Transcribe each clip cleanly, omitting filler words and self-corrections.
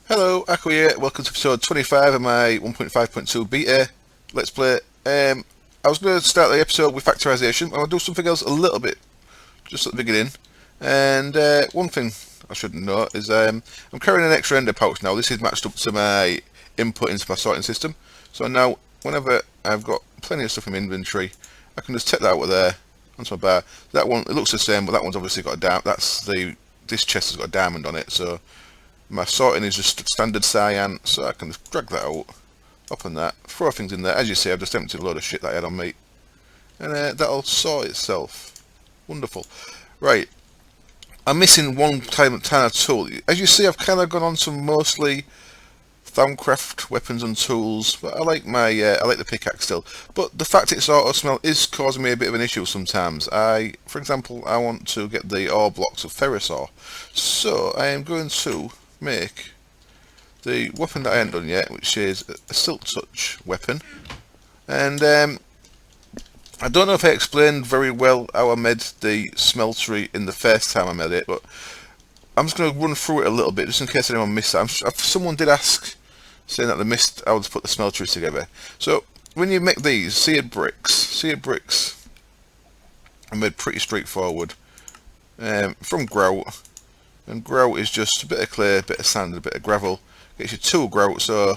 Hello, Akko here. Welcome to episode 25 of my 1.5.2 beta Let's Play. I was going to start the episode with factorization, but I'll do something else a little bit, just at the beginning. And one thing I should note is I'm carrying an extra ender pouch now. This is matched up to my input into my sorting system. So now, whenever I've got plenty of stuff in my inventory, I can just take that out of there onto my bar. That one, it looks the same, but that one's obviously got a diamond. This chest has got a diamond on it, so my sorting is just standard cyan, so I can just drag that out, open that, throw things in there. As you see, I've just emptied a load of shit that I had on me, and that'll sort itself. Wonderful. Right, I'm missing one kind of tool. As you see, I've kind of gone on to mostly Thaumcraft weapons and tools, but I like the pickaxe still. But the fact it's auto smelt is causing me a bit of an issue sometimes. For example, I want to get the ore blocks of ferrous ore, so I am going to make the weapon that I haven't done yet, which is a silk touch weapon. And I don't know if I explained very well how I made the smeltery in the first time I made it, but I'm just going to run through it a little bit just in case anyone missed that. Someone did ask, saying that they missed how to put the smeltery together. So when you make these seared bricks are made pretty straightforward from grout. And grout is just a bit of clay, a bit of sand, and a bit of gravel. Gets you 2 grout, so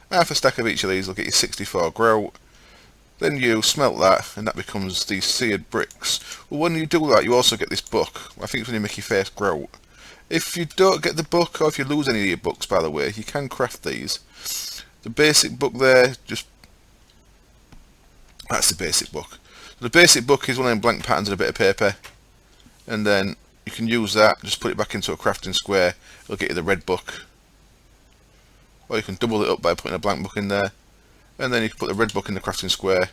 half a stack of each of these will get you 64 grout. Then you smelt that, and that becomes these seared bricks. Well, when you do that, you also get this book. I think it's when you make your first grout. If you don't get the book, or if you lose any of your books, by the way, you can craft these. The basic book there, that's the basic book. The basic book is one of them blank patterns and a bit of paper, and then you can use that, just put it back into a crafting square, it'll get you the red book. Or you can double it up by putting a blank book in there, and then you can put the red book in the crafting square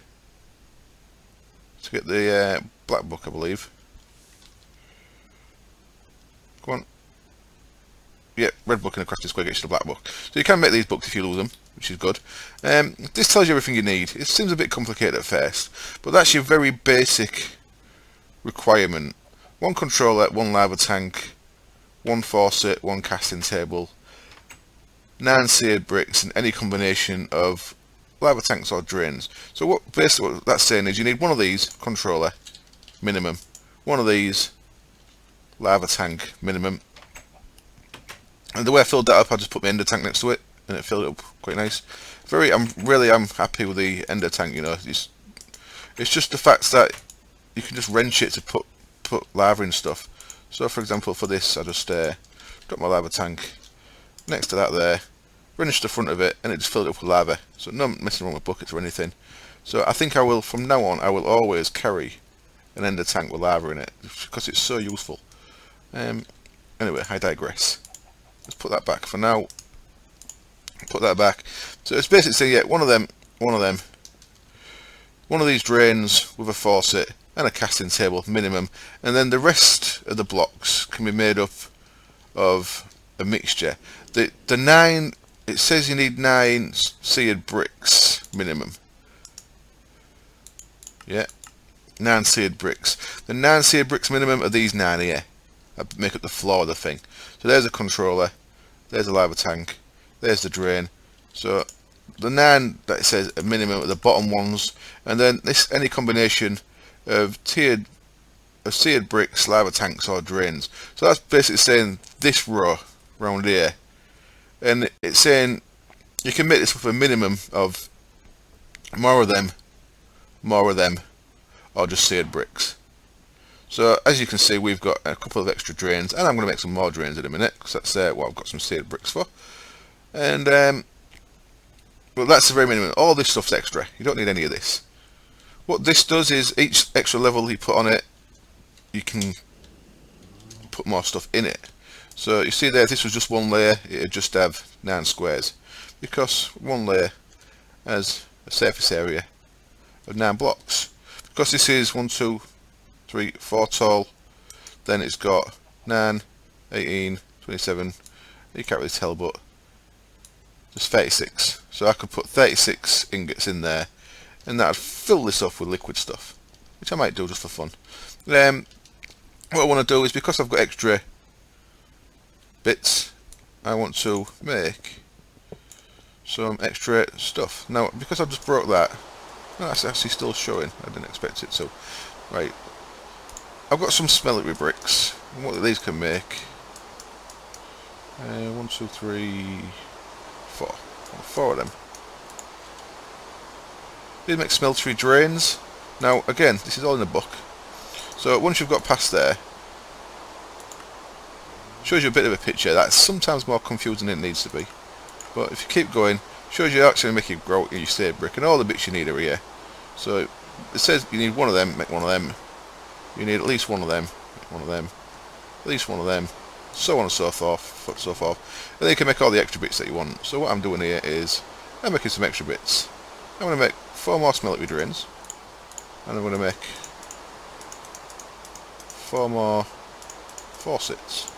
to get the black book, I believe. Come on. Yeah, red book in the crafting square gets you the black book. So you can make these books if you lose them, which is good. This tells you everything you need. It seems a bit complicated at first, but that's your very basic requirement. 1 controller, 1 lava tank, 1 faucet, 1 casting table, 9 seared bricks, and any combination of lava tanks or drains. So basically what that's saying is you need one of these controller, minimum, one of these lava tank, minimum. And the way I filled that up, I just put my ender tank next to it, and it filled it up quite nice. I'm happy with the ender tank. You know, it's just the fact that you can just wrench it to put lava in stuff. So for example, for this, I just drop my lava tank next to that there, wrench the front of it, and it just filled it up with lava. So no messing around with buckets or anything. So I think from now on, I will always carry an ender tank with lava in it, because it's so useful. Anyway, I digress. Let's put that back for now. Put that back. So it's basically saying, yeah, one of these drains with a faucet and a casting table minimum, and then the rest of the blocks can be made up of a mixture. The 9, it says you need 9 seared bricks minimum. Yeah, 9 seared bricks. The 9 seared bricks minimum are these 9 here. That make up the floor of the thing. So there's a controller, there's a lava tank, there's the drain. So the 9 that it says a minimum are the bottom ones, and then any combination of seared bricks, lava tanks or drains. So that's basically saying this row round here, and it's saying you can make this with a minimum of more of them, or just seared bricks. So as you can see, we've got a couple of extra drains, and I'm going to make some more drains in a minute, because that's what I've got some seared bricks for. And but that's the very minimum. All this stuff's extra. You don't need any of this. What this does is each extra level you put on it, you can put more stuff in it. So you see there, if this was just 1 layer, it'd just have 9 squares, because 1 layer has a surface area of 9 blocks. Because this is 1, 2, 3, 4 tall, then it's got 9, 18, 27, you can't really tell, but just 36. So I could put 36 ingots in there, and that'd fill this off with liquid stuff, which I might do just for fun. What I want to do is, because I've got extra bits, I want to make some extra stuff. Now, because I just broke that, no, that's actually still showing. I didn't expect it to. Right, I've got some smeltery bricks. And what these can make? 1, 2, 3, 4. 4 of them. These make smeltery drains. Now, again, this is all in the book. So once you've got past there, shows you a bit of a picture. That's sometimes more confusing than it needs to be. But if you keep going, shows you actually make it grow your state brick, and all the bits you need are here. So it says you need one of them, make one of them. You need at least one of them, make one of them. At least one of them, so on and so forth, and then you can make all the extra bits that you want. So what I'm doing here is I'm making some extra bits. I'm going to make 4 more smeltery drains, and I'm going to make 4 more faucets.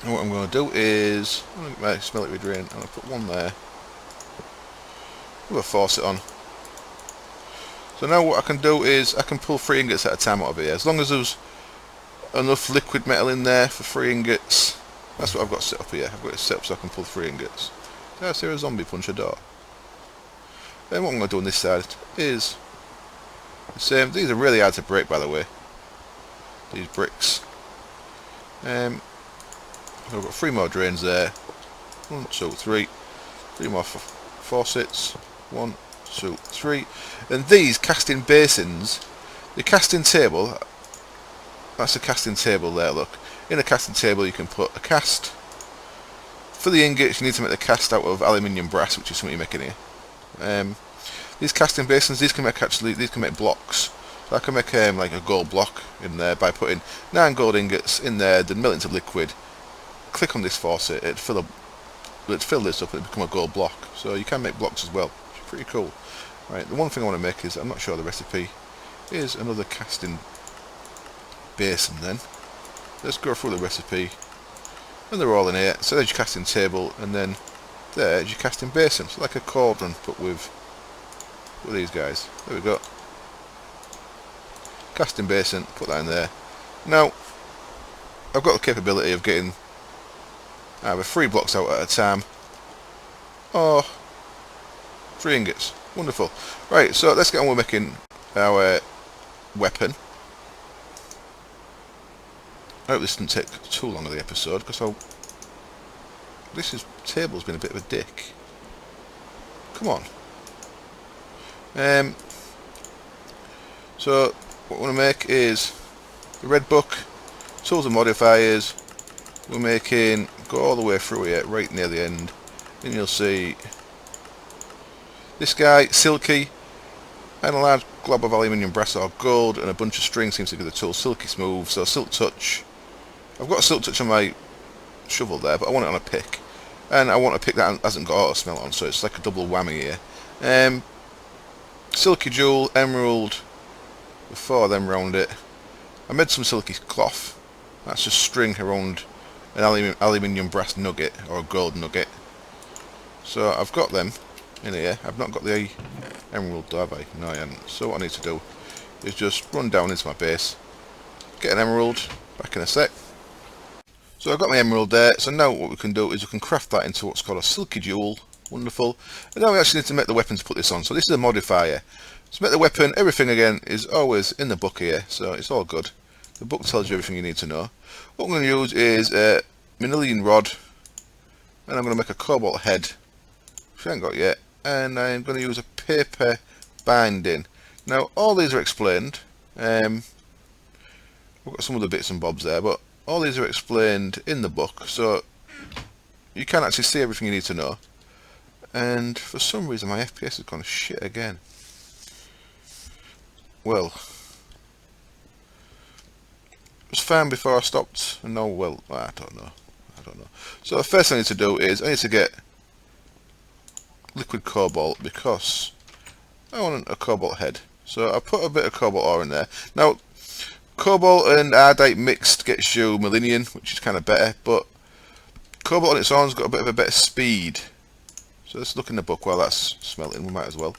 And what I'm going to do is I'm going to make my smeltery drain. I'm going to put one there with a faucet on. So now what I can do is I can pull 3 ingots at a time out of here, as long as there's enough liquid metal in there for 3 ingots. That's what I've got set up here. I've got it set up so I can pull 3 ingots. Did I see a zombie punch a door? Then what I'm going to do on this side is the same. These are really hard to break, by the way, these bricks. I've got 3 more drains there. 1, 2, 3. 3 more faucets. 1, 2, 3. And these casting basins, the casting table, that's a casting table there, look. In a casting table you can put a cast. For the ingots you need to make the cast out of aluminium brass, which is something you're making here. These casting basins, these can make blocks. So I can make like a gold block in there by putting 9 gold ingots in there, then melt into liquid. Click on this faucet, it'd fill this up and it'd become a gold block. So you can make blocks as well, which is pretty cool. Right, the one thing I want to make is, I'm not sure of the recipe, is another casting basin then. Let's go through the recipe, and they're all in here. So there's your casting table, and then there's your casting basin. So like a cauldron, but with these guys. There we go. Casting basin, put that in there. Now, I've got the capability of getting either 3 blocks out at a time, or 3 ingots. Wonderful. Right, so let's get on with making our weapon. I hope this didn't take too long of the episode, because this table's been a bit of a dick. Come on. So what we want to make is the red book, tools and modifiers. We're making, go all the way through here, right near the end, and you'll see this guy, silky, and a large glob of aluminium, brass or gold, and a bunch of string seems to give the tool silky smooth. So silk touch. I've got a silk touch on my shovel there, but I want it on a pick, and I want a pick that hasn't got auto smelt on, so it's like a double whammy here. Silky jewel, emerald, with 4 of them around it. I made some silky cloth. That's just string around an aluminium brass nugget or a gold nugget. So I've got them in here. I've not got the emerald though, have I? No, I haven't. So what I need to do is just run down into my base, get an emerald, back in a sec. So I've got my emerald there, so now what we can do is we can craft that into what's called a silky jewel. Wonderful. And now we actually need to make the weapon to put this on. So this is a modifier. To make the weapon, everything again is always in the book here, so it's all good. The book tells you everything you need to know. What I'm going to use is a manilian rod, and I'm going to make a cobalt head, which I haven't got yet, and I'm going to use a paper binding. Now all these are explained. We've got some other bits and bobs there, but all these are explained in the book, so you can actually see everything you need to know. And for some reason my FPS has gone shit again. Well, it was fine before I stopped, and now, well, I don't know. So the first thing I need to do is I need to get liquid cobalt, because I want a cobalt head. So I put a bit of cobalt ore in there. Now, cobalt and ardite mixed gets you millennium, which is kind of better, but cobalt on its own's got a bit of a better speed. So let's look in the book while that's smelting, we might as well.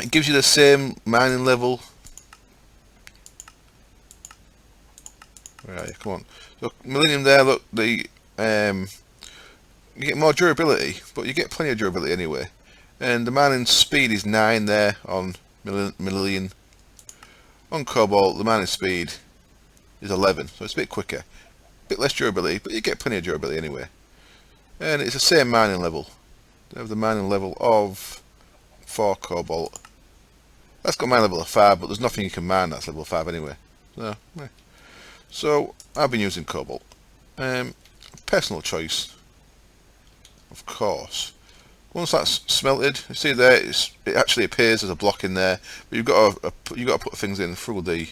It gives you the same mining level. Where are you? Come on. Look, millennium there. Look, the you get more durability, but you get plenty of durability anyway. And the mining speed is 9 there on millennium. On cobalt, the mining speed is 11, so it's a bit quicker. A bit less durability, but you get plenty of durability anyway. And it's the same mining level. They have the mining level of 4 cobalt. That's got mining level of 5, but there's nothing you can mine that's level 5 anyway. So I've been using cobalt. Personal choice, of course. Once that's smelted, you see there, it actually appears as a block in there, but you've got to put things in through the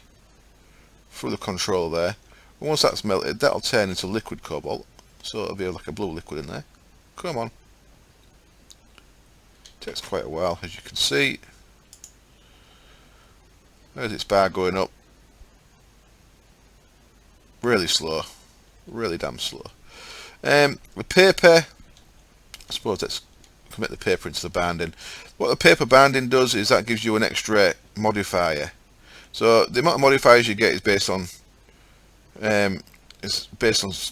control there. And once that's melted, that'll turn into liquid cobalt, so it'll be like a blue liquid in there. Come on. Takes quite a while, as you can see. There's its bar going up. Really slow, really damn slow. The paper, I suppose let's commit the paper into the banding. What the paper banding does is that gives you an extra modifier. So the amount of modifiers you get is based on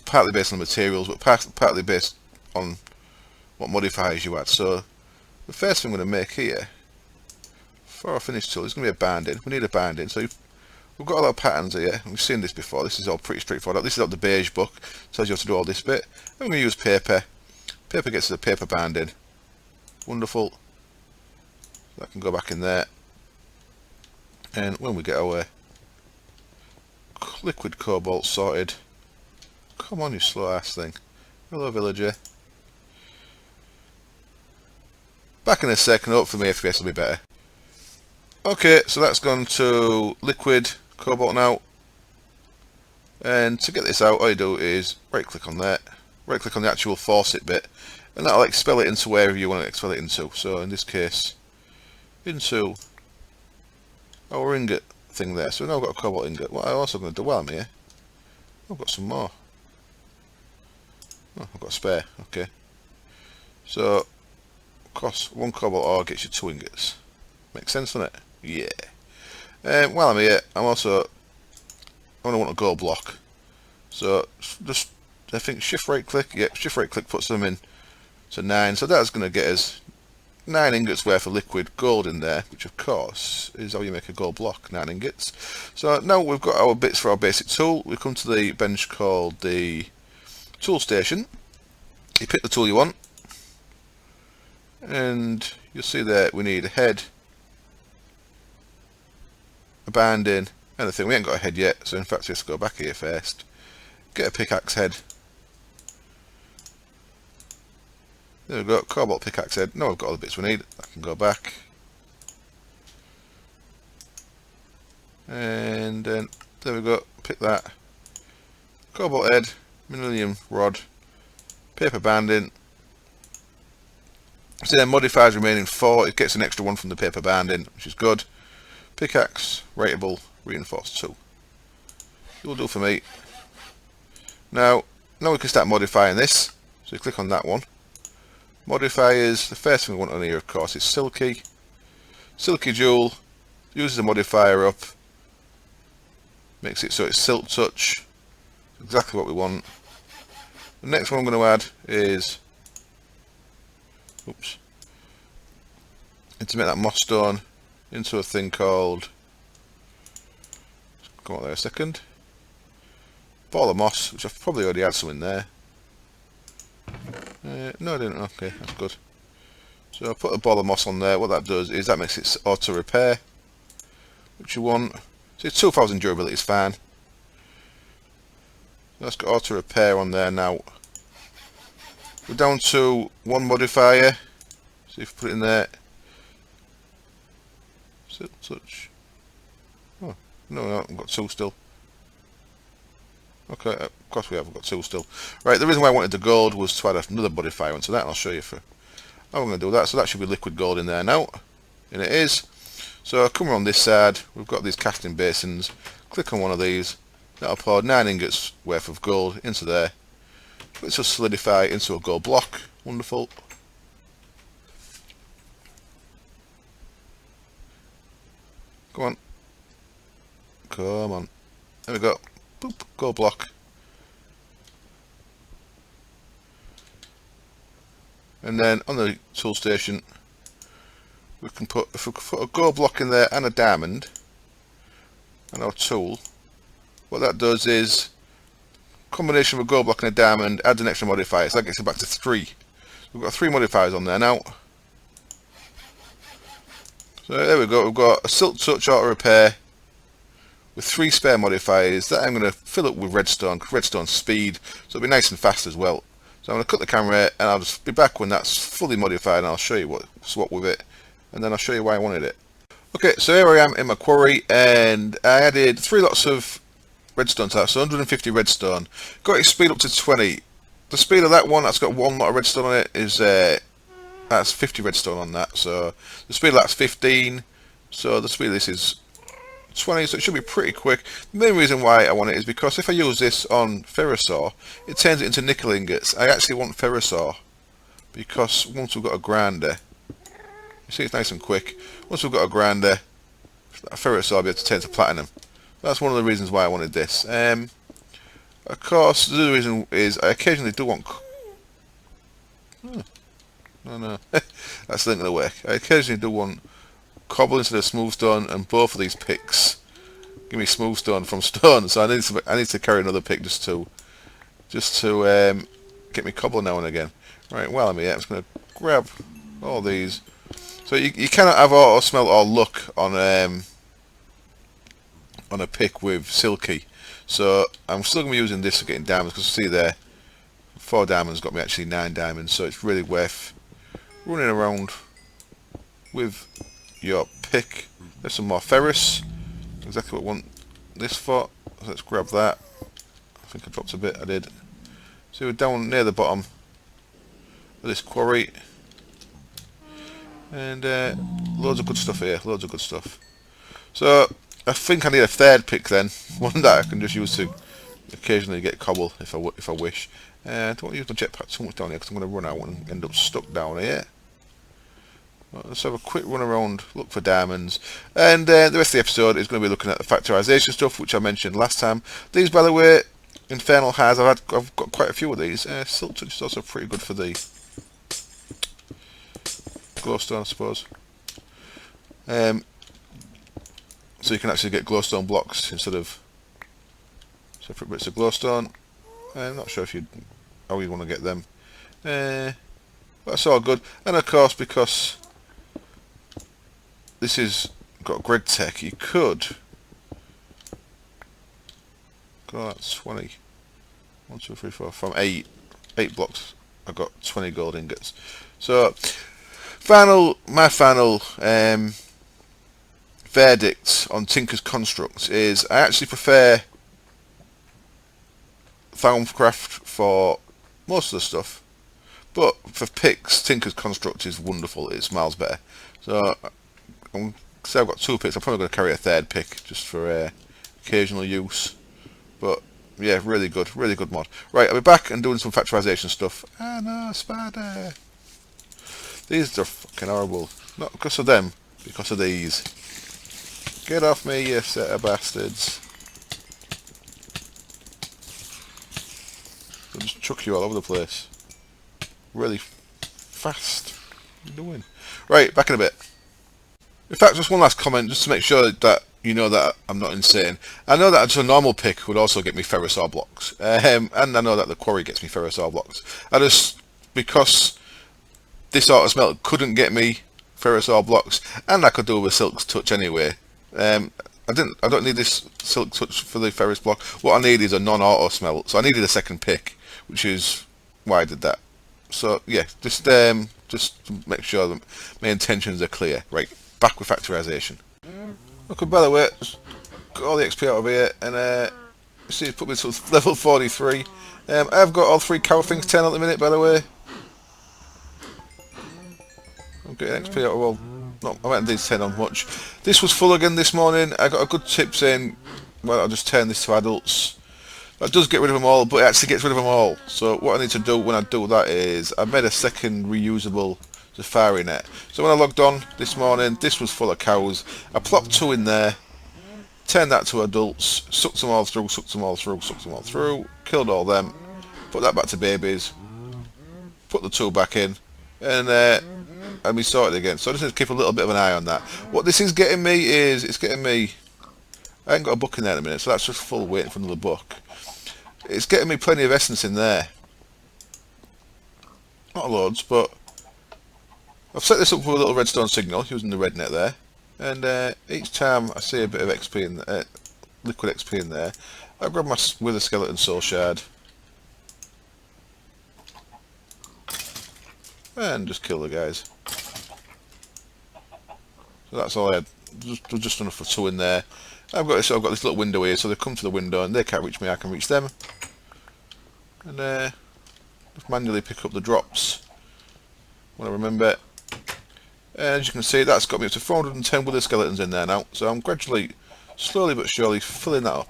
partly based on materials, but partly based on what modifiers you add. So the first thing I'm going to make here for our finish tool is going to be a banding. We need a banding. So we've got a lot of patterns here. We've seen this before. This is all pretty straightforward. This is out the beige book. Tells you how to do all this bit. I'm going to use paper. Paper gets to the paper banding. Wonderful. That can go back in there. And when we get our liquid cobalt sorted, come on, you slow ass thing. Hello, villager. Back in a second. Hopefully my FPS will be better. Okay, so that's gone to liquid cobalt now. And to get this out, all you do is right click on that, right click on the actual faucet bit, and that'll expel it into wherever you want to expel it into. So in this case, into our ingot thing there. So now I've got a cobalt ingot. What I'm also going to do while I'm here, I've got some more. Oh, I've got a spare. Okay. So, of course, 1 cobalt ore gets you 2 ingots. Makes sense, doesn't it? Yeah. While I'm here, I'm also I want a gold block. So just I think shift right click. Yep, shift right click puts them in to 9. So that's going to get us 9 ingots worth of liquid gold in there, which of course is how you make a gold block, 9 ingots. So now we've got our bits for our basic tool. We come to the bench called the tool station. You pick the tool you want, and you'll see there we need a head, a banding, and the thing. We ain't got a head yet, so in fact let's go back here first. Get a pickaxe head. There we go, cobalt pickaxe head. Now we've got all the bits we need. I can go back. And then there we go, pick that. Cobalt head, millennium rod, paper banding. So then modifiers remaining 4. It gets an extra 1 from the paper banding, which is good. Pickaxe, rateable, reinforced 2. It will do for me. Now we can start modifying this. So you click on that one. Modifiers, the first thing we want on here of course is silky. Silky jewel uses the modifier up, makes it so it's silt touch, exactly what we want. The next one I'm going to add is, oops, and to make that moss stone into a thing called, come on there a second, ball of moss, which I've probably already had some in there. No I didn't, okay, that's good. So I'll put a ball of moss on there. What that does is that makes it auto repair, which you want. So it's 2000 durability is fine. Let's got auto repair on there now. We're down to 1 modifier. See if we put it in there. Silt touch. Oh, no, I've got 2 still. Okay, of course we have. We've got 2 still. Right, the reason why I wanted the gold was to add another modifier onto that, and I'll show you for how I'm going to do that. So that should be liquid gold in there now, and it is. So I'll come around this side. We've got these casting basins. Click on one of these. That'll pour 9 ingots worth of gold into there. Let's just solidify into a gold block. Wonderful. Come on. Come on. There we go. boop, go block. And then on the tool station, we can put, if we could put a go block in there and a diamond, and our tool, what that does is, combination of a go block and a diamond adds an extra modifier, so that gets it back to 3. We've got 3 modifiers on there now. So there we go, we've got a silk touch auto repair with 3 spare modifiers that I'm going to fill up with redstone, because redstone's speed, so it'll be nice and fast as well. So I'm going to cut the camera and I'll just be back when that's fully modified and I'll show you what's what with it, and then I'll show you why I wanted it. Okay, so here I am in my quarry, and I added 3 lots of redstone to that, so 150 redstone. Got its speed up to 20. The speed of that one that's got 1 lot of redstone on it is that's 50 redstone on that, so the speed of that's 15, so the speed of this is 20, so it should be pretty quick. The main reason why I want it is because if I use this on ferrous ore, it turns it into nickel ingots. I actually want ferrous ore because once we've got a grinder, you see it's nice and quick. Once we've got a grinder, a ferrous ore will be able to turn to platinum. That's one of the reasons why I wanted this. Of course, the other reason is I occasionally do want... no, that's not going to work. I occasionally do want cobble instead of smooth stone, and both of these picks give me smooth stone from stone, so I need to carry another pick just to get me cobble now and again. Right, while I'm here, I'm just going to grab all these. So you cannot have auto smelt or luck on a pick with silky, so I'm still going to be using this for getting diamonds, because see there, 4 diamonds got me actually 9 diamonds, so it's really worth running around with your pick. There's some more ferrous, exactly what I want this for, so let's grab that. I think I dropped a bit, I did. So we're down near the bottom of this quarry, and loads of good stuff here, loads of good stuff. So I think I need a 3rd pick then, one that I can just use to occasionally get cobble if I wish. I don't want to use my jetpack too much down here because I'm going to run out and end up stuck down here. Let's have a quick run around, look for diamonds, and the rest of the episode is going to be looking at the factorization stuff, which I mentioned last time. These, by the way, Infernal has, I've got quite a few of these. Silk touch is also pretty good for the glowstone, I suppose. So you can actually get glowstone blocks instead of separate bits of glowstone. I'm not sure how you want to get them. But that's all good. And of course, because this is got Greg Tech, you could go at 20. 1, 2, 3, 4, from 8 blocks. I got 20 gold ingots. So my final verdict on TConstruct is I actually prefer Thaumcraft for most of the stuff, but for picks, TConstruct is wonderful. It's miles better. So I've got 2 picks. I'm probably going to carry a 3rd pick just for occasional use. But yeah, really good mod. Right, I'll be back and doing some factorization stuff. Ah no, spider! These are fucking horrible. Not because of them, because of these. Get off me, you set of bastards. They'll just chuck you all over the place. Really fast. What are you doing? Right, back in a bit. In fact, just one last comment, just to make sure that you know that I'm not insane. I know that just a normal pick would also get me ferrous ore blocks. And I know that the quarry gets me ferrous ore blocks. Because this auto smelt couldn't get me ferrous ore blocks, and I could do it with silk touch anyway. I don't need this silk touch for the ferrous block. What I need is a non-auto smelt, so I needed a 2nd pick, which is why I did that. So yeah, just to make sure that my intentions are clear. Right, back with factorization. Okay, by the way, got all the XP out of here, and see, it's put me to level 43. I've got all 3 cow things 10 at the minute, by the way. I'm getting XP out of all. No, I went and did 10 on much. This was full again this morning. I got a good tip saying, well, I'll just turn this to adults. That does get rid of them all, but it actually gets rid of them all. So what I need to do when I do that is, I've made a 2nd reusable safari net. So when I logged on this morning, this was full of cows. I plopped 2 in there, turned that to adults, sucked them all through, sucked them all through, sucked them all through, killed all them, put that back to babies, put the tool back in, and we sorted again. So I just need to keep a little bit of an eye on that. What this is getting me is, it's getting me, I ain't got a book in there in a minute, so that's just full waiting for another book. It's getting me plenty of essence in there. Not loads, but I've set this up with a little redstone signal using the red net there, and each time I see a bit of XP in liquid XP in there, I grab my wither skeleton soul shard and just kill the guys. So that's all I had. Just enough for 2 in there. I've got this little window here, so they come to the window and they can't reach me. I can reach them, and just manually pick up the drops when I remember. And as you can see, that's got me up to 410 wither skeletons in there now. So I'm gradually, slowly but surely, filling that up.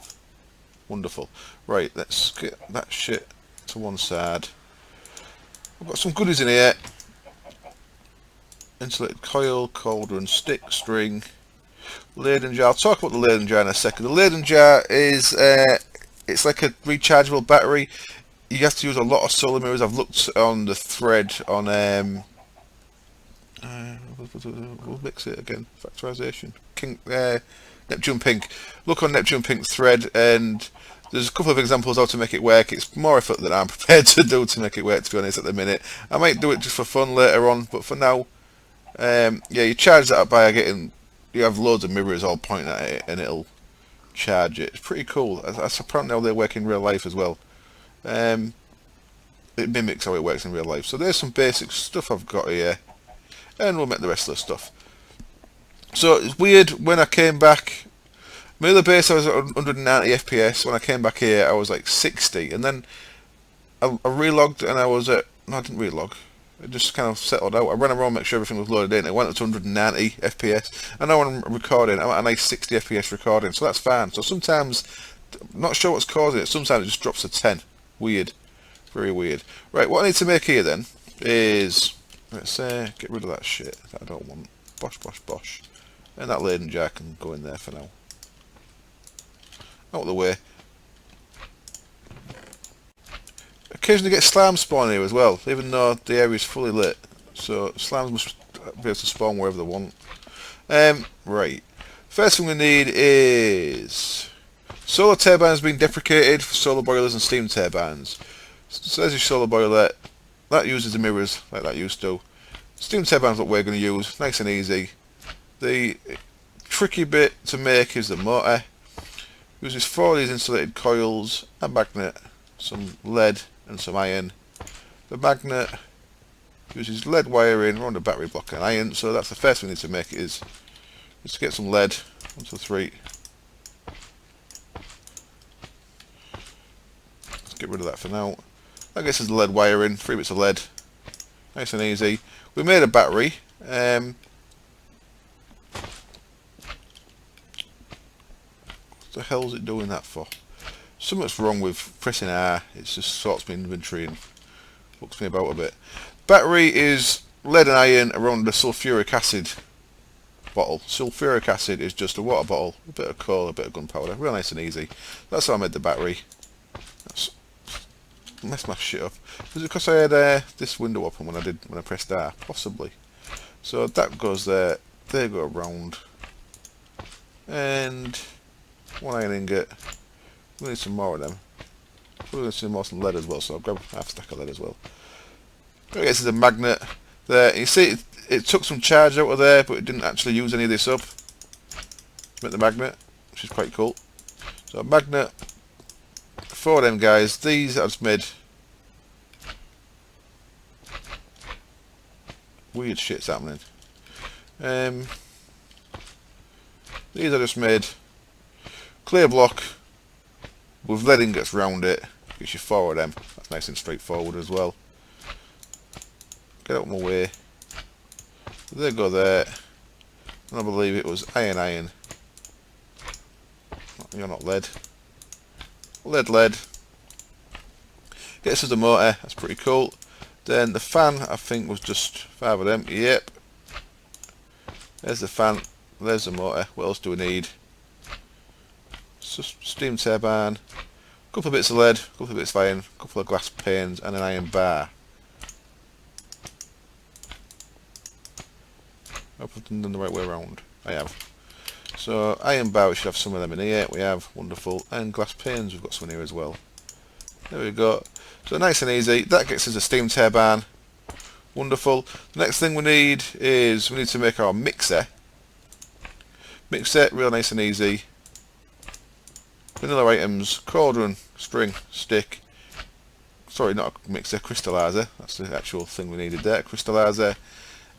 Wonderful. Right, let's get that shit to one side. I've got some goodies in here. Insulated coil, cauldron, stick, string, Leyden jar. I'll talk about the Leyden jar in a second. The Leyden jar is it's like a rechargeable battery. You have to use a lot of solar mirrors. I've looked on the thread on we'll mix it again. Factorization Neptune Pink. Look on Neptune Pink's thread, and there's a couple of examples how to make it work. It's more effort than I'm prepared to do to make it work, to be honest, at the minute. I might do it just for fun later on, but for now, yeah, you charge that up by getting, you have loads of mirrors all pointing at it and it'll charge it. It's pretty cool. That's apparently how they work in real life as well. It mimics how it works in real life. So there's some basic stuff I've got here, and we'll make the rest of the stuff. So it's weird, when I came back, my other base I was at 190 FPS, when I came back here I was like 60, and then I relogged and I was at, no, I didn't relog, it just kind of settled out. I ran around, make sure everything was loaded in, it went up to 190 FPS, and now when I'm recording, I'm at a nice 60 FPS recording, so that's fine. So sometimes, I'm not sure what's causing it, sometimes it just drops to 10, weird, very weird. Right, what I need to make here then, is, let's get rid of that shit that I don't want, bosh bosh bosh, and that Leyden jar can go in there for now. Out of the way. Occasionally get slime spawn here as well, even though the area is fully lit. So slimes must be able to spawn wherever they want. Right. First thing we need is solar turbines being deprecated for solar boilers and steam turbines. So there's your solar boiler. That uses the mirrors like that used to. Steam turbines, what we're going to use, nice and easy. The tricky bit to make is the motor. Uses 4 of these insulated coils, a magnet, some lead and some iron. The magnet uses lead wiring around a battery block and iron, so that's the first thing we need to make is to get some lead. 1, 2, 3. Let's get rid of that for now. That gets us the lead wiring, 3 bits of lead. Nice and easy. We made a battery. What the hell is it doing that for? Something's wrong with pressing R. It just sorts my inventory and fucks me about a bit. Battery is lead and iron around the sulfuric acid bottle. Sulfuric acid is just a water bottle, a bit of coal, a bit of gunpowder. Real nice and easy. That's how I made the battery. That's messed my shit up. Was it because I had this window open when I pressed R? Possibly. So that goes there. They go around. And 1 iron ingot. We need some more of them. We're going to need some lead as well, so I'll grab half a stack of lead as well. I guess there's a magnet there. You see, it took some charge out of there, but it didn't actually use any of this up to make the magnet, which is quite cool. So a magnet, 4 of them guys. These I just made. Weird shit's happening. These I just made. Clear block with lead ingots round it. Gives you 4 of them. That's nice and straightforward as well. Get out of my way. They go there. And I believe it was iron. You're not lead. Lead. Gets us the motor. That's pretty cool. Then the fan, I think, was just 5 of them. Yep. There's the fan. There's the motor. What else do we need? steam turbine, a couple of bits of lead, a couple of bits of iron, a couple of glass panes, and an iron bar. I hope I've done them the right way around. I have. So iron bar, we should have some of them in here. We have, wonderful, and glass panes. We've got some in here as well. There we go. So nice and easy. That gets us a steam turbine. Wonderful. The next thing we need is we need to make our mixer. Mixer, real nice and easy. Vanilla items, cauldron, string, stick. Sorry, not a mixer, crystallizer. That's the actual thing we needed there, crystallizer.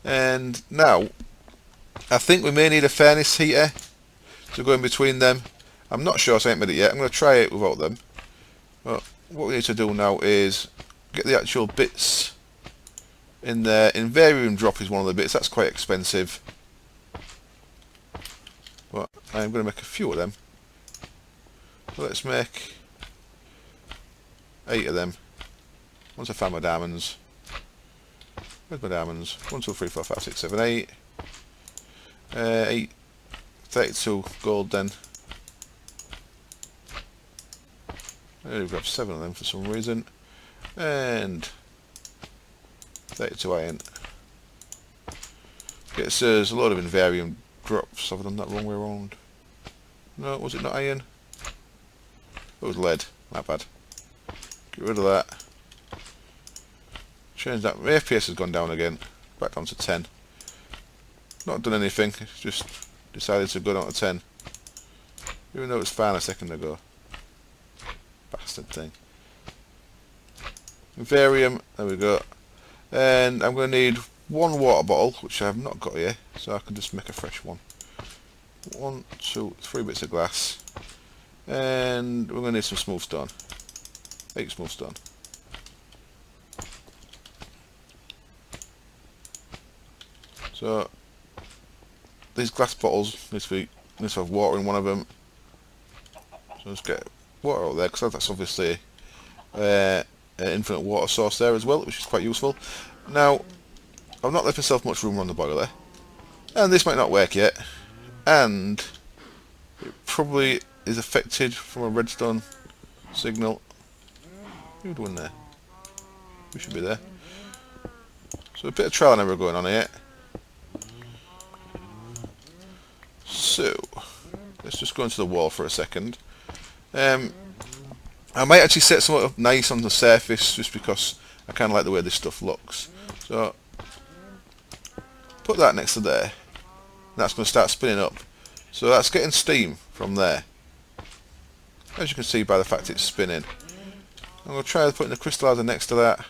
And now, I think we may need a furnace heater to go in between them. I'm not sure, so I ain't made it yet. I'm going to try it without them. But what we need to do now is get the actual bits in there. Invarium drop is one of the bits. That's quite expensive. But I'm going to make a few of them. So let's make 8 of them. Once I find my diamonds. Where's my diamonds? 1, 2, 3, 4, 5, 6, 7, 8. 8. 32 gold then. I'll grab 7 of them for some reason. And 32 iron. Gets us a load of invarium drops. Have I done that wrong way around? No, was it not iron? It was lead. My bad. Get rid of that. Change that. My FPS has gone down again. Back down to 10. Not done anything. It's just decided to go down to 10. Even though it was fine a second ago. Bastard thing. Invarium. There we go. And I'm going to need 1 water bottle, which I have not got here. So I can just make a fresh one. 1, 2, 3 bits of glass. And we're going to need some smooth stone. 8 smooth stone. So these glass bottles need to have water in one of them. So let's get water out there, because that's obviously an infinite water source there as well, which is quite useful. Now, I've not left myself much room on the boiler, and this might not work yet, and it probably is affected from a redstone signal. What are you doing there? We should be there. So a bit of trial and error going on here. So, let's just go into the wall for a second. I might actually set something up nice on the surface, just because I kind of like the way this stuff looks. So, put that next to there. And that's going to start spinning up. So that's getting steam from there. As you can see by the fact it's spinning. I'm going to try putting the crystallizer next to that.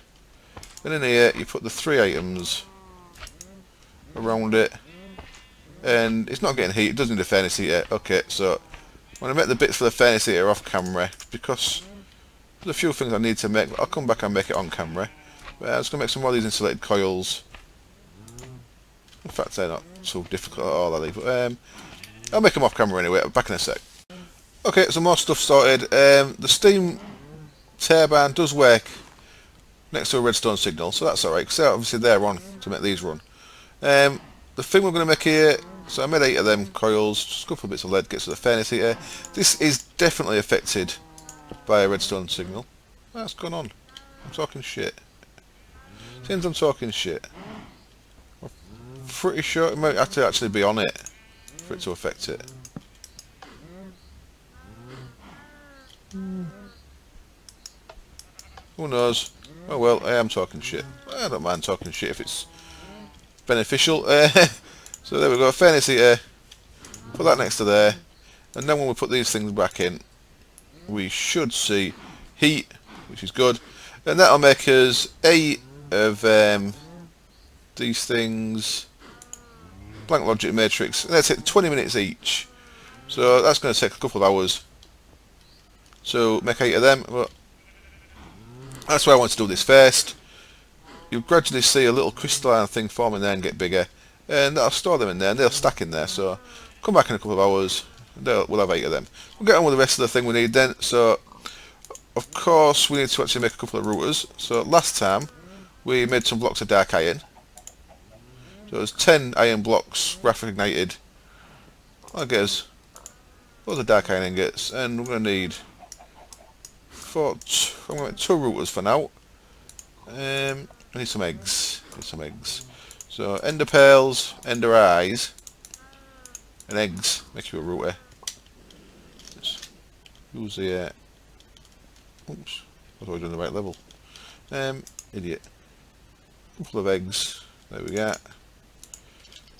And in here, you put the 3 items around it. And it's not getting heat, it doesn't need a furnace heater. Okay, so when I make the bits for the furnace heater off camera, because there's a few things I need to make, I'll come back and make it on camera. But I'm just going to make some more of these insulated coils. In fact, they're not so difficult at all, but I'll make them off camera anyway. Back in a sec. Okay, so more stuff sorted. The steam turbine does work next to a redstone signal, so that's alright, because obviously they're on to make these run. The thing we're going to make here, so I made 8 of them coils, just a couple of bits of lead, gets to the furnace heater. This is definitely affected by a redstone signal. What's going on? I'm talking shit. Seems I'm talking shit. I'm pretty sure it might have to actually be on it for it to affect it. Who knows? Oh well, I am talking shit. I don't mind talking shit if it's beneficial. So there we go, furnace heater. Put that next to there. And then when we put these things back in, we should see heat, which is good. And that'll make us 8 of these things. Blank logic matrix. And that's it, 20 minutes each. So that's going to take a couple of hours. So make 8 of them. But that's why I want to do this first. You'll gradually see a little crystalline thing forming there and get bigger. And I'll store them in there and they'll stack in there. So come back in a couple of hours and we'll have 8 of them. We'll get on with the rest of the thing we need then. So of course we need to actually make a couple of routers. So last time we made some blocks of dark iron. So there's 10 iron blocks graphic ignited. I guess Those are dark iron ingots, and we're going to need I'm going to make 2 routers for now. I need some eggs. So ender pearls, ender eyes, and eggs make you a router. Let's use the oops, I was always doing the right level. Idiot. Couple of eggs. There we go.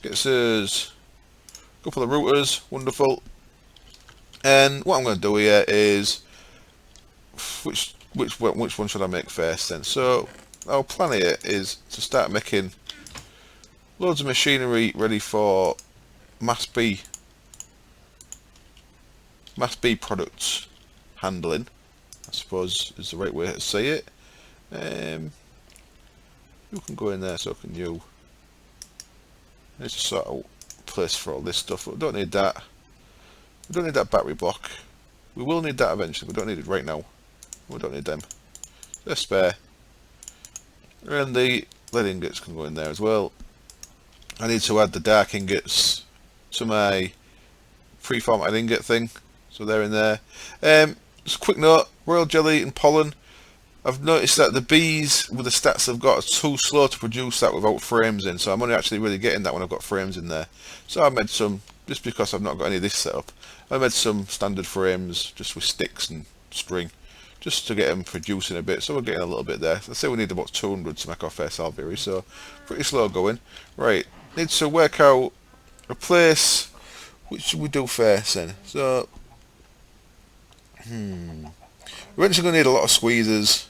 Gets us a couple of routers. Wonderful. And what I'm going to do here is which one should I make first then? So our plan here is to start making loads of machinery ready for mass B products handling, I suppose is the right way to say it. You can go in there, so can you. There's a sort of place for all this stuff. We don't need that. We don't need that battery block. We will need that eventually. We don't need it right now. We don't need them. They're spare. And the lead ingots can go in there as well. I need to add the dark ingots to my pre-formatted ingot thing. So they're in there. Just a quick note, royal jelly and pollen. I've noticed that the bees with the stats I've got are too slow to produce that without frames in. So I'm only actually really getting that when I've got frames in there. So I made some, just because I've not got any of this set up, I made some standard frames just with sticks and string, just to get them producing a bit. So we're getting a little bit there. I say we need about 200 to make our first alveary, so pretty slow going. Right, need to work out a place. Which should we do first then? So, we're actually going to need a lot of squeezers.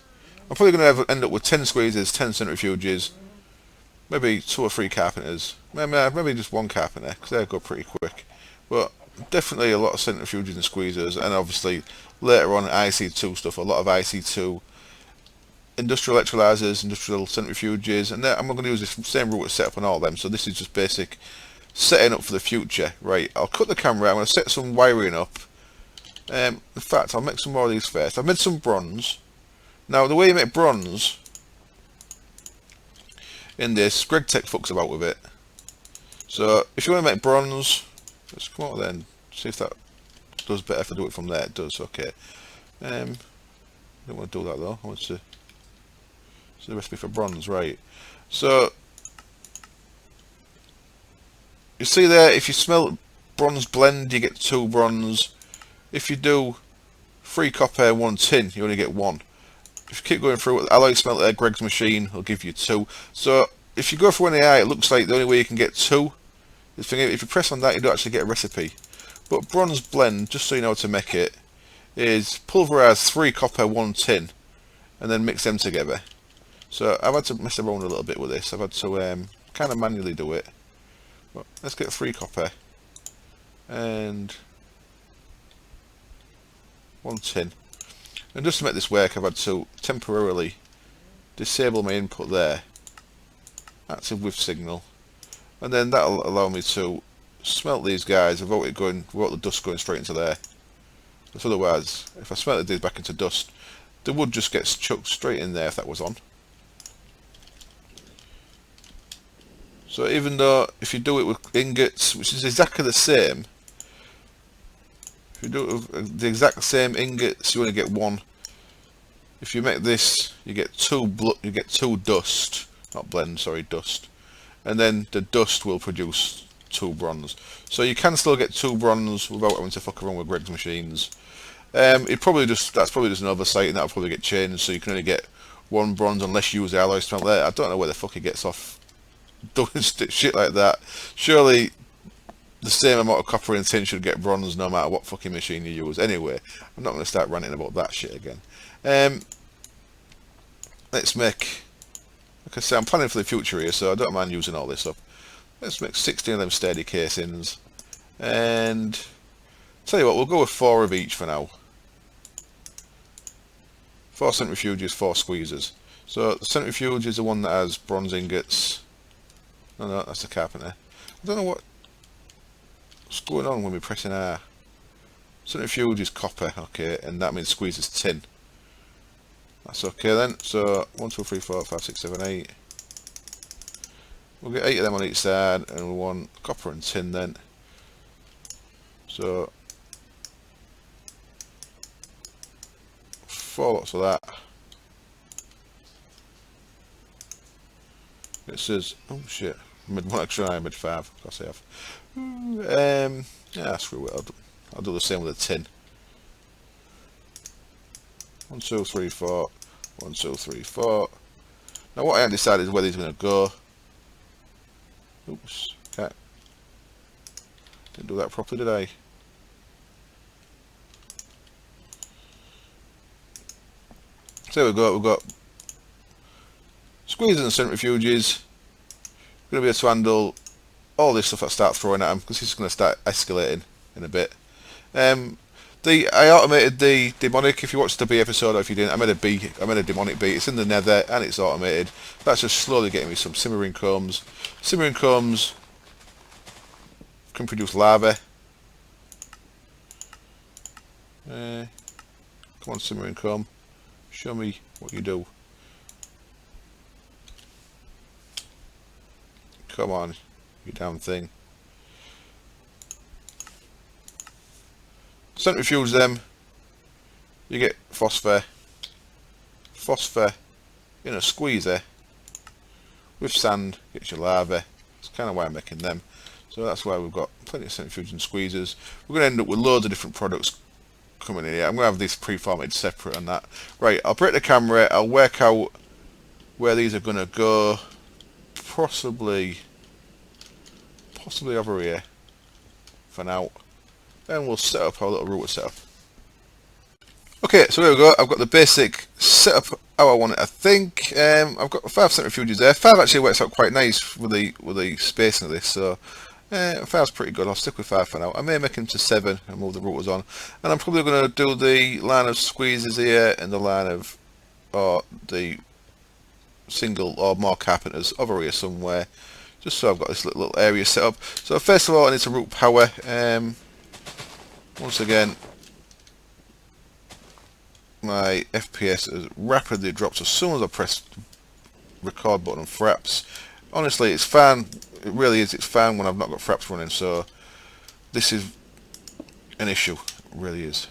I'm probably going to end up with 10 squeezers, 10 centrifuges, maybe 2 or 3 carpenters, maybe just 1 carpenter, because they go pretty quick. But definitely a lot of centrifuges and squeezers, and obviously later on IC2 stuff, a lot of IC2, industrial electrolyzers, industrial centrifuges, and I'm going to use this same router setup on all of them, so this is just basic setting up for the future. Right, I'll cut the camera, I'm going to set some wiring up. In fact, I'll make some more of these first. I've made some bronze. Now, the way you make bronze in this, Greg Tech fucks about with it. So, if you want to make bronze, let's come out then, see if that does better. If I do it from there, it does, okay. I don't want to do that though, I want to see the recipe for bronze, right. So, you see there, if you smelt bronze blend, you get 2 bronze. If you do 3 copper and 1 tin, you only get 1. If you keep going through it, alloy smelter, Greg's machine will give you 2. So if you go for an AI, it looks like the only way you can get 2 is if you press on that, you don't actually get a recipe. But bronze blend, just so you know how to make it, is pulverize 3 copper, 1 tin, and then mix them together. So I've had to mess around a little bit with this. I've had to kind of manually do it. But let's get 3 copper and 1 tin. And just to make this work, I've had to temporarily disable my input there, active with signal, and then that'll allow me to smelt these guys without the dust going straight into there. Because otherwise, if I smelted these back into dust, the wood just gets chucked straight in there if that was on. So even though if you do it with ingots, which is exactly the same, if you do it with the exact same ingots, you only get 1. If you make this, you get 2 dust, not blend, sorry, dust. And then the dust will produce 2 bronze. So you can still get 2 bronze without having to fuck around with Greg's machines. That's probably just an oversight, and that'll probably get changed, so you can only get 1 bronze unless you use the alloy smelter. I don't know where the fuck he gets off doing shit like that. Surely the same amount of copper and tin should get bronze no matter what fucking machine you use. Anyway, I'm not going to start ranting about that shit again. Let's make, like I say, I'm planning for the future here, so I don't mind using all this up. Let's make 16 of them sturdy casings, and tell you what, we'll go with 4 of each for now. 4 centrifuges, 4 squeezers. So the centrifuge is the one that has bronze ingots. No, that's the carpenter. I don't know what's going on when we're pressing R. Centrifuge is copper, okay, and that means squeeze is tin. That's okay then. So 1, 2, 3, 4, 5, 6, 7, 8. We'll get 8 of them on each side, and we want copper and tin then. So 4 lots of that. It says, oh shit, mid 1 extra, mid 5, of course I have. Yeah, screw it, I'll do the same with a tin. 1, 2, 3, 4, 1, 2, 3, 4. Now what I haven't decided is where these are going to go. Oops, okay. Didn't do that properly, did I? So there we go, we've got squeezes and centrifuges. We're going to be able to handle all this stuff I start throwing at them, because this is going to start escalating in a bit. I automated the demonic. If you watched the B episode, or if you didn't, I made a demonic bee. It's in the nether and it's automated. That's just slowly getting me some simmering combs. Simmering combs can produce lava. Come on, simmering comb, show me what you do. Come on, you damn thing. Centrifuge them. You get phosphor in a squeezer with sand, gets your lava. That's kind of why I'm making them. So that's why we've got plenty of centrifuges and squeezers. We're going to end up with loads of different products coming in here. I'm going to have these pre-formatted separate on that. Right, I'll break the camera, I'll work out where these are going to go. Possibly over here for now. Then we'll set up our little router setup. Okay, so here we go. I've got the basic setup how I want it. I think I've got 5 centrifuges there. 5 actually works out quite nice with the spacing of this. So 5's pretty good. I'll stick with 5 for now. I may make them to 7 and move the routers on. And I'm probably going to do the line of squeezes here and the line of the single or more carpenters over here somewhere. Just so I've got this little area set up. So first of all, I need to route power. Once again, my FPS has rapidly dropped as soon as I press the record button on fraps. Honestly, it's fine. It really is. It's fine when I've not got fraps running. So this is an issue. It really is.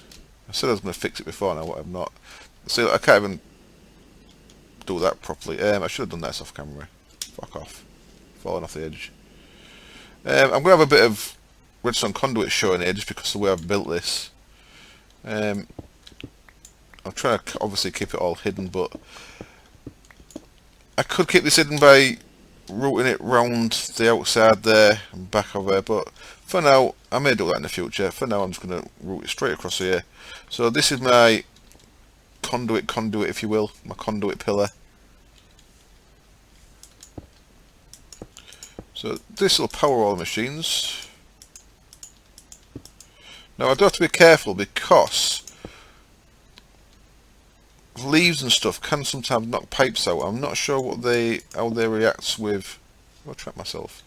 I said I was going to fix it before. Now what I've not. See, I can't even do that properly. I should have done that off camera. Fuck off. Falling off the edge. I'm going to have a bit of redstone conduit showing here just because of the way I've built this. I'm trying to obviously keep it all hidden, but I could keep this hidden by routing it round the outside there and back over there, but for now, I may do that in the future. For now, I'm just going to route it straight across here. So this is my conduit if you will, my conduit pillar. So this will power all the machines. Now I do have to be careful because leaves and stuff can sometimes knock pipes out. I'm not sure how they react with. I'll trap myself.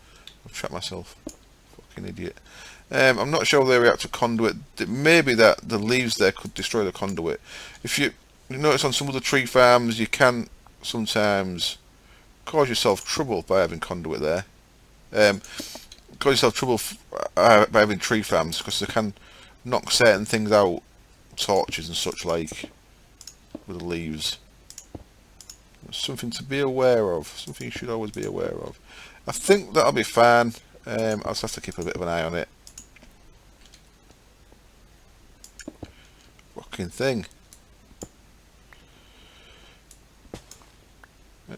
Fucking idiot. I'm not sure how they react to conduit. It may be that the leaves there could destroy the conduit. If you notice on some of the tree farms, you can sometimes cause yourself trouble by having conduit there. Cause yourself trouble by having tree farms because they can knock certain things out, torches and such like, with the leaves. Something to be aware of. Something you should always be aware of. I think that'll be fine. I'll just have to keep a bit of an eye on it. Fucking thing.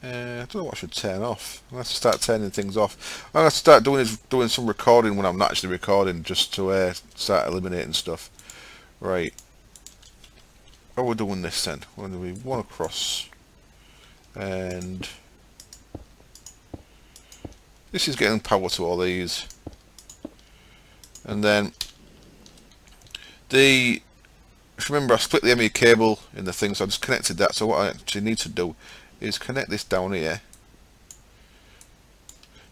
I don't know what I should turn off. I'm going to have to start turning things off. I'm going to have to start doing some recording when I'm not actually recording, just to start eliminating stuff. Right. How are we doing this then? We're going to be 1 across. And this is getting power to all these. And then remember I split the ME cable in the thing, so I just connected that. So what I actually need to do is connect this down here.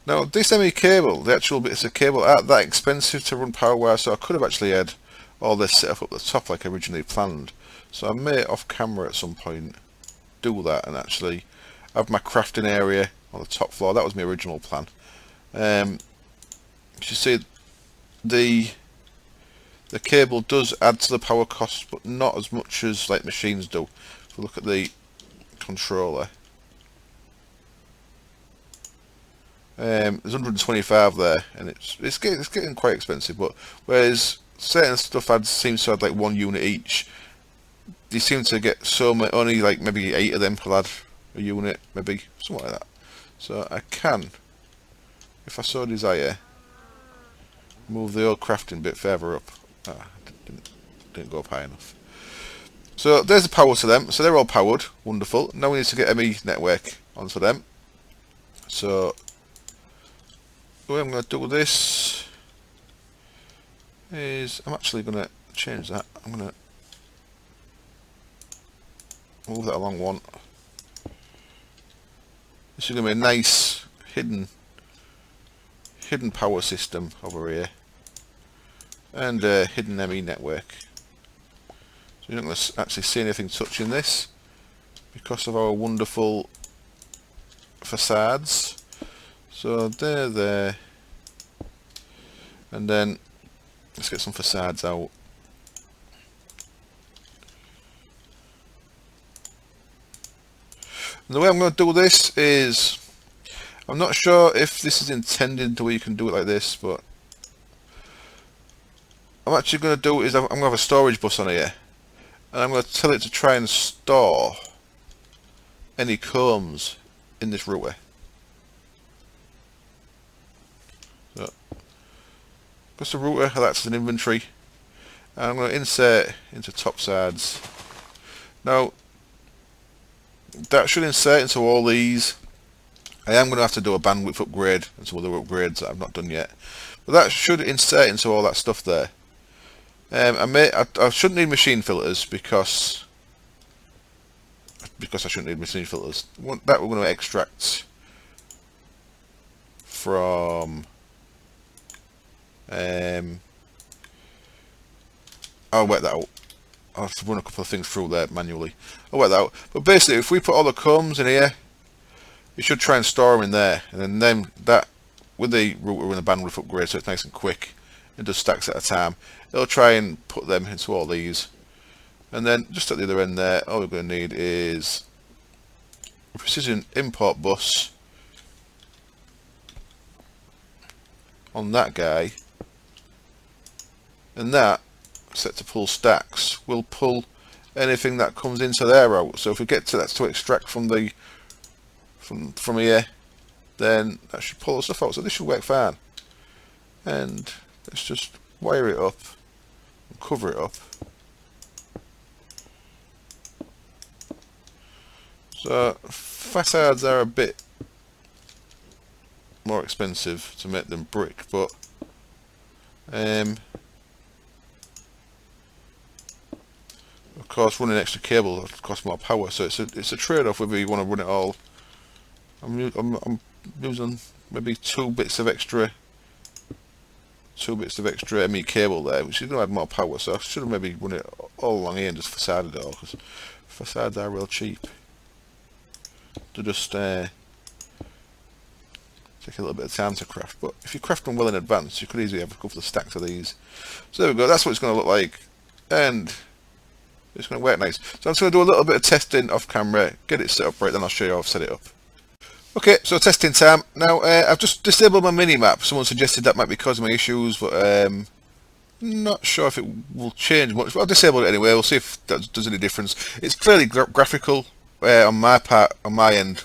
Now this ME cable, the actual bits of cable, aren't that expensive to run power wire, so I could have actually had all this set up the top like originally planned. So I may off camera at some point do that and actually have my crafting area on the top floor. That was my original plan. You see the the cable does add to the power cost, but not as much as like machines do. If we look at the controller, there's 125 there, and it's getting quite expensive. But whereas certain stuff seems to add like 1 unit each, they seem to get so many, only like maybe 8 of them will add a unit, maybe something like that. So I can, if I so desire, move the old crafting bit further up. Didn't go up high enough. So there's the power to them. So they're all powered. Wonderful. Now we need to get ME network onto them. So the way I'm going to do this is I'm actually going to change that. I'm going to move that along one. This is going to be a nice hidden power system over here, and a hidden ME network. So you're not going to actually see anything touching this because of our wonderful facades. So they're there, and then let's get some facades out. And the way I'm going to do this is, I'm not sure if this is intended the way you can do it like this, but I'm actually going to do is I'm going to have a storage bus on here, and I'm going to tell it to try and store any combs in this router. So, because the router acts as an inventory, and I'm going to insert into top sides. Now, that should insert into all these. I am going to have to do a bandwidth upgrade and some other upgrades that I've not done yet, but that should insert into all that stuff there. I shouldn't need machine filters because I shouldn't need machine filters. That we're going to extract from. I'll work that out. I'll have to run a couple of things through there manually. I'll work that out. But basically, if we put all the combs in here, you should try and store them in there, and then that with the router and the bandwidth upgrade, so it's nice and quick, it does stacks at a time. It'll try and put them into all these, and then just at the other end there, all we're going to need is a precision import bus on that guy, and that set to pull stacks will pull anything that comes into there out. So if we get to that to extract from the from here, then that should pull the stuff out. So this should work fine. And let's just wire it up and cover it up. So facades are a bit more expensive to make than brick, but of course running extra cable costs more power, so it's a trade-off whether you want to run it all. I'm using maybe two bits of extra ME cable there, which is going to add more power, so I should have maybe run it all along here and just facaded it all, because facades are real cheap. To just take a little bit of time to craft, but if you craft them well in advance, you could easily have a couple of stacks of these. So there we go, that's what it's going to look like, and it's going to work nice. So I'm just going to do a little bit of testing off camera, get it set up right, then I'll show you how I've set it up. Okay, so testing time. Now, I've just disabled my mini-map. Someone suggested that might be causing my issues, but not sure if it will change much. But I'll disable it anyway, we'll see if that does any difference. It's clearly graphical on my part, on my end.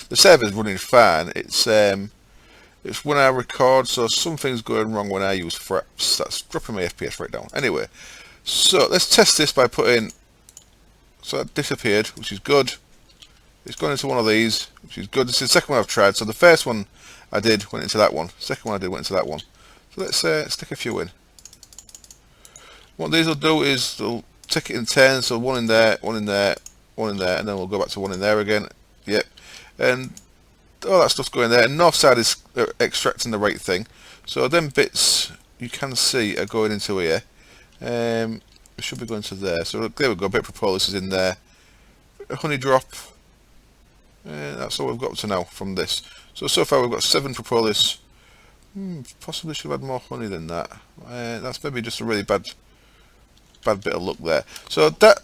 The server's running fine. It's when I record, so something's going wrong when I use fraps. That's dropping my FPS right down. Anyway, so let's test this by putting, so that disappeared, which is good. It's gone into one of these, which is good. This is the second one I've tried. So the first one I did went into that one. The second one I did went into that one. So let's stick a few in. What these will do is they'll take it in turns. So one in there, one in there, one in there, and then we'll go back to one in there again. Yep. And all that stuff's going there. And north side is extracting the right thing. So them bits you can see are going into here. It should be going to there. So there we go. A bit of propolis is in there. A honey drop. That's all we've got to now from this. So far we've got 7 propolis. Possibly should have had more honey than that. That's maybe just a really bad bad bit of luck there. So that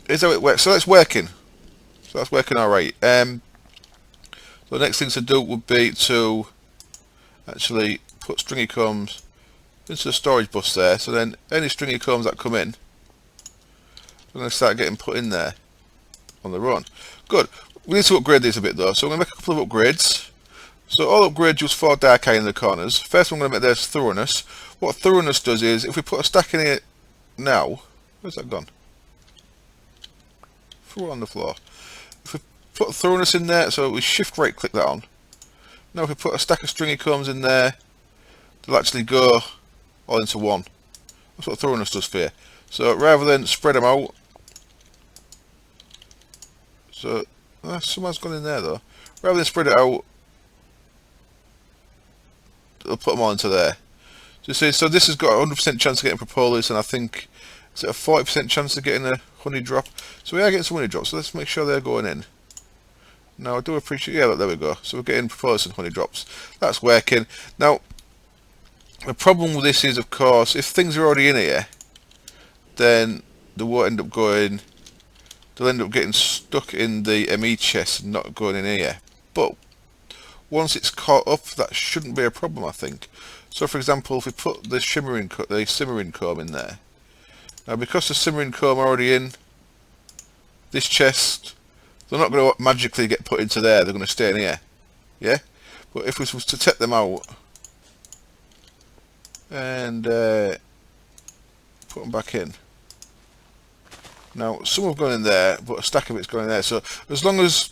is how it works. So that's working. So that's working alright. So the next thing to do would be to actually put stringy combs into the storage bus there. So then any stringy combs that come in, we're going to start getting put in there on the run. Good. We need to upgrade these a bit though. So I'm going to make a couple of upgrades. So all upgrades use 4 dark iron in the corners. First one I'm going to make there is thoroughness. What thoroughness does is, if we put a stack in here now, where's that gone? Throw it on the floor. If we put thoroughness in there, so we shift right click that on. Now if we put a stack of stringy combs in there, they'll actually go all into one. That's what thoroughness does for you. So rather than spread them out, so someone's gone in there though. Rather than spread it out, it'll put them all into there. So you see, so this has got a 100% chance of getting propolis, and I think it's a 40% chance of getting a honey drop. So we are getting some honey drops, so let's make sure they're going in. Now I do appreciate, yeah, look, there we go. So we're getting propolis and honey drops. That's working. Now the problem with this is, of course, if things are already in here, then they won't end up going, they'll end up getting stuck in the ME chest and not going in here. But once it's caught up, that shouldn't be a problem, I think. So for example, if we put the simmering comb in there, now because the simmering comb are already in this chest, they're not going to magically get put into there, they're going to stay in here. Yeah? But if we was to take them out and put them back in, now some have gone in there, but a stack of it's gone in there. So as long as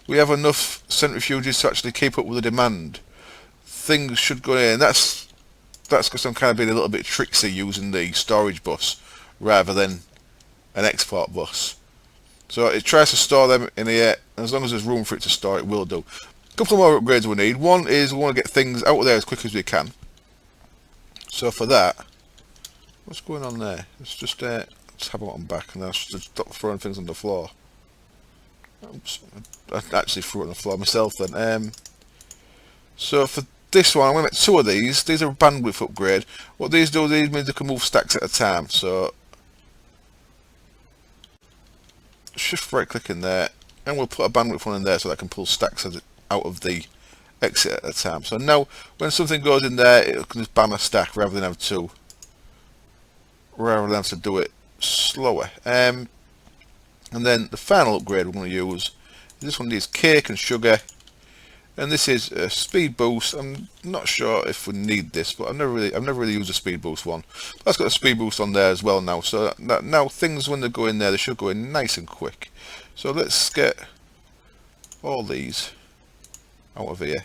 we have enough centrifuges to actually keep up with the demand, things should go in. That's because I'm kind of being a little bit tricksy using the storage bus rather than an export bus. So it tries to store them in here, and as long as there's room for it to store, it will do. A couple more upgrades we need. One is we want to get things out of there as quick as we can. So for that, what's going on there? Let's just have a look on back, and then I'll just stop throwing things on the floor. Oops. I actually threw it on the floor myself then. So for this one, I'm going to make 2 of these. These are a bandwidth upgrade. What these do, these means they can move stacks at a time. So shift right click in there, and we'll put a bandwidth one in there so that I can pull stacks out of the exit at a time. So now when something goes in there, it can just bam a stack rather than have to do it slower. And then the final upgrade we're going to use is this one needs cake and sugar, and this is a speed boost. I'm not sure if we need this, but I've never really used a speed boost one. But that's got a speed boost on there as well now. So now things, when they go in there, they should go in nice and quick. So let's get all these out of here.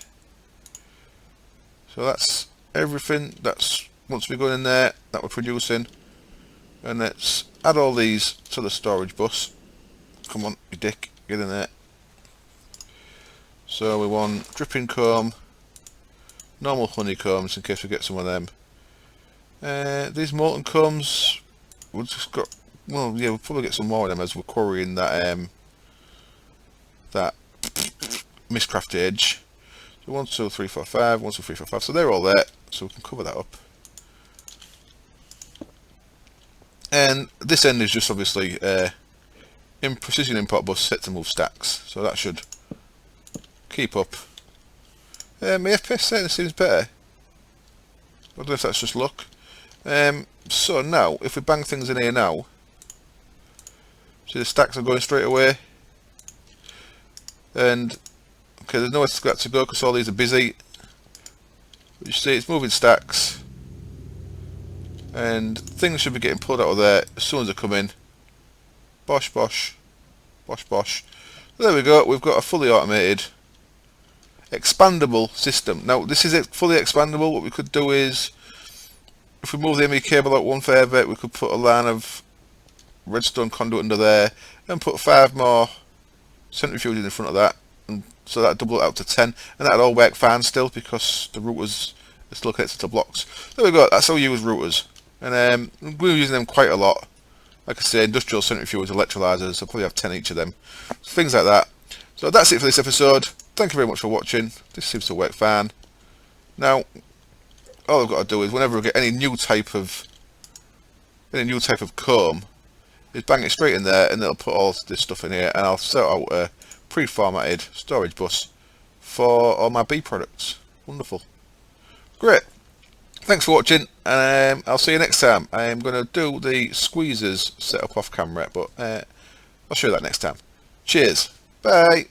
So that's everything. That's once we go in there that we're producing, and let's add all these to the storage bus. Come on, you dick, get in there. So we want dripping comb, normal honeycombs in case we get some of them. These molten combs, we'll just got, well, yeah, we'll probably get some more of them as we're quarrying that that Mistcraft edge. So 1, 2, 3, 4, 5, 1, 2, 3, 4, 5. So they're all there, so we can cover that up. And this end is just obviously in precision import bus set to move stacks, so that should keep up. My FPS setting seems better. I don't know if that's just luck. So now, if we bang things in here now, see the stacks are going straight away. And okay, there's nowhere for that to go because all these are busy. But you see, it's moving stacks, and things should be getting pulled out of there as soon as they come in. Bosh, bosh, bosh, bosh. There we go. We've got a fully automated expandable system. Now this is fully expandable. What we could do is, if we move the ME cable out one further, we could put a line of redstone conduit under there and put 5 more centrifuges in front of that, and so that double it out to 10, and that'll all work fine still because the routers are still connected to blocks. There we go. That's how we use routers, and we're using them quite a lot. Like I say, industrial centrifuges, electrolyzers, I'll probably have 10 each of them, things like that. So that's it for this episode. Thank you very much for watching. This seems to work fine. Now, all I've got to do is, whenever I get any new type of in a new type of comb is bang it straight in there, and it'll put all this stuff in here, and I'll set out a pre-formatted storage bus for all my bee products. Wonderful. Great. Thanks for watching, and I'll see you next time. I am going to do the squeezers set up off camera, but I'll show you that next time. Cheers. Bye.